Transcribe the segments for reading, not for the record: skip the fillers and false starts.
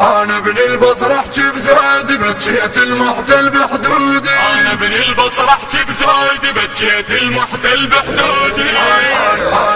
انا ابن البصر احكي بزايد بكيت المحتل بحدودي. انا ابن البصر احكي بزايد بكيت المحتل بحدودي.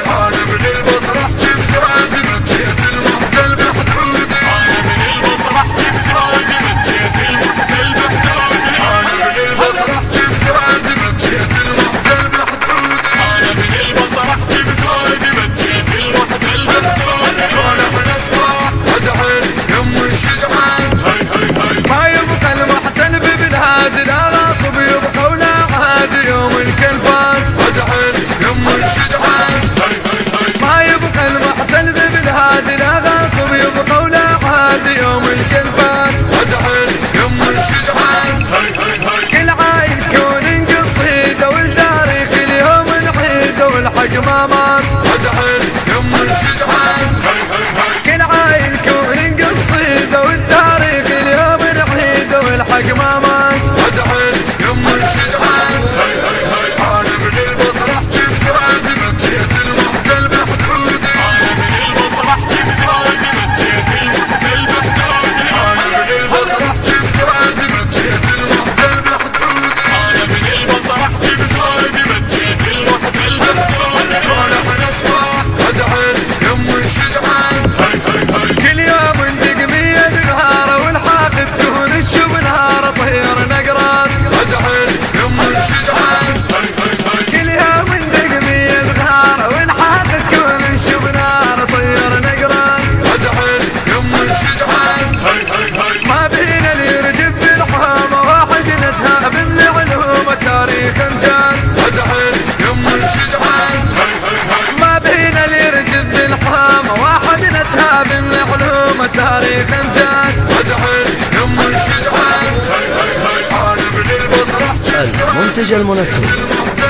انا ابن البصر احكي بزايد بكيت المحتل بحدودي. انا ابن البصر احكي بزايد بكيت المحتل بحدودي. انا ابن البصر احكي بزايد بكيت المحتل بحدودي. انا ابن البصر احكي بزايد بكيت المحتل بحدودي. انا ابن اصبح ادعي يم الشجعان. هاي هاي هاي ما يبقى المحتل ببلاد لا غاصب يبقى ولا عاد يوم الكلفات. ادعي يم الشجعان. هاي هاي هاي ما يبقى المحتل ببلاد لا غاصب يبقى ولا عاد يوم الكلفات. ادعي يم الشجعان. هاي هاي هاي كل عايد كون قصيده والتاريخ اليوم نعيده والحق ما مات. ادعي يم الشجعان. هاي هاي هاي كل عايد كون قصيده والتاريخ اليوم نعيده والحق ما مات. ادعي يم الشجعان. هاي هاي هاي انا ابن البصر احكي بزايد بكيت المحتل بحدودي. انا ابن البصر احكي بزايد بكيت المحتل بحدودي. انا ابن البصر احكي بزايد بكيت المحتل بحدودي. انا ابن البصر احكي بزايد بكيت المحتل بحدودي. انا ابن اصبح ادعي يم الشجعان. هاي هاي هاي كل يوم دقمية نهار والحاقد تكون الشوب نهار طير نقرات. ادعي يم الشجعان. هاي هاي هاي كل يوم دقمية نهار والحاقد تكون الشوب نهار طير نقرات. ادعي يم الشجعان. هاي هاي هاي ما بينا اللي يرجب بالحامة واحد نتهاب من علوم التاريخ امجاد. ادعي يم الشجعان. هاي هاي هاي ما بينا اللي يرجب بالحامة واحد نتهاب من علوم التاريخ امجاد. ادعي يم الشجعان. هاي هاي هاي انا ابن البصر احكي المنتج المنفذ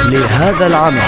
لهذا العمل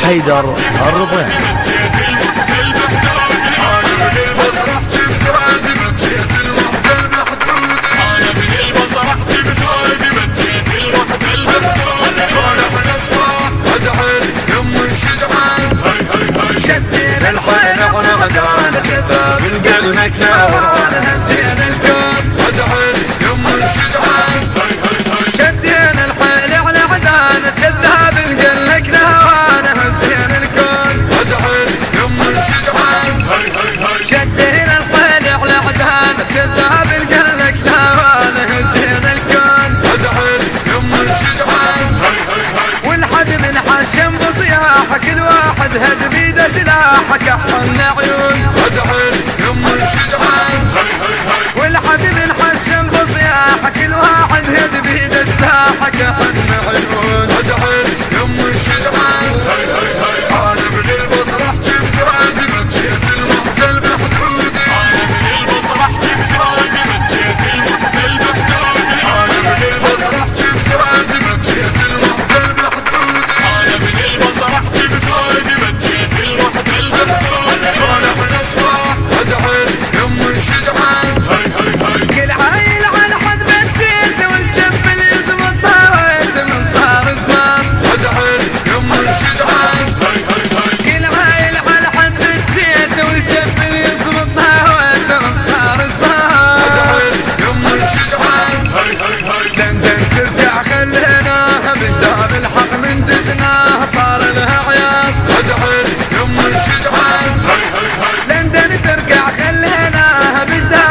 حيدر الربيع. بكيت المحتل بحدودي. انا ابن البصر احكي بزايد بكيت المحتل بحدودي. انا ابن البصر احكي بزايد بكيت المحتل بحدودي. انا ابن اصبح ادعي يم الشجعان. هاي هاي هاي شدينا الحيل ونغدانا كذاب القلنك نوانا هزينا الكون. ادعي يم الشجعان. هاي هاي هاي شدينا الحيل على عدانا كذاب القلنك نوانا هزينا الكون. ادعي يم الشجعان. هاي هاي هاي شدينا الحيل على عدانا كذاب القلنك نوانا هزينا الكون. ادعي يم الشجعان. هاي هاي هاي والحد من حشم بصياحه كل واحد هد بيده سلاحه كحلنا عيون. ادعي يم الشجعان. هاي هاي هاي والحد من حشم بصياحه كل واحد هد بيده سلاحه كحلنا عيون. ادعي يم الشجعان. هاي هاي هاي انا ابن البصر احكي بزايد بكيت المحتل بحدودي. انا ابن البصر احكي بزايد بكيت المحتل بحدودي. انا ابن البصر احكي بزايد بكيت المحتل بحدودي. انا ابن البصر احكي بزايد بكيت المحتل بحدودي. انا ابن اصبح ادعي يم الشجعان. هاي هاي هاي كل عيل على حد بتجيت والجنب اللي يزمطها ويد من صار زمان. ادعي يم الشجعان. هاي هاي هاي كل عيل على حد بتجيت والجنب اللي يزمطها ويد من صار زمان. ادعي يم الشجعان. هاي هاي هاي لندن ترجع خليناها بجدار الحق من دزناها صار لها عياد. ادعي يم الشجعان. هاي هاي هاي لندن ترجع خليناها بجدار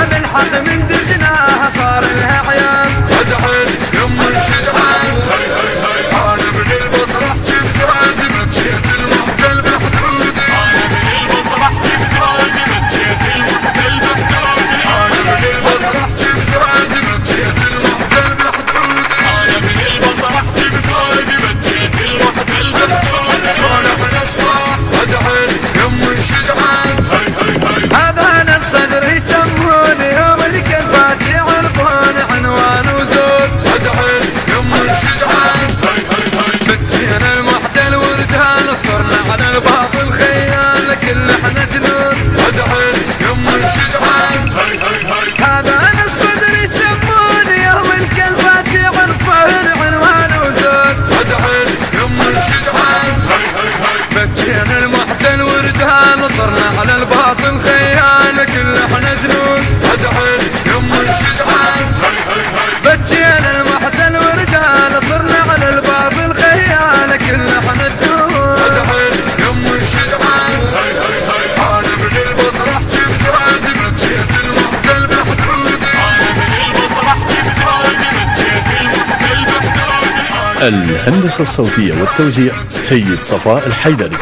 الهندسة الصوتية والتوزيع سيد صفاء الحيدري.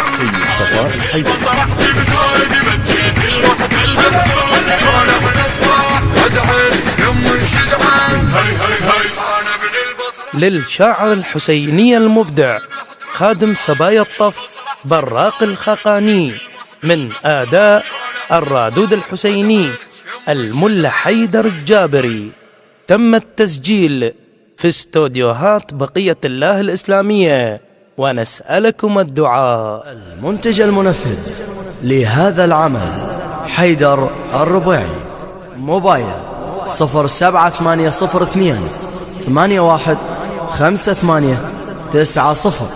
صرحت بزودي بجيت الوقت المحدود. انا بنسمع ادعي يم الشجعان هي هي هي انا ابن البصره للشاعر الحسيني المبدع خادم سبايا الطف براق الخقاني، من آداء الرادود الحسيني الملا حيدر الجابري. تم التسجيل في استوديوهات بقية الله الإسلامية، ونسألكم الدعاء. المنتج المنفذ لهذا العمل حيدر الربيعي. موبايل 07802 81 58 90.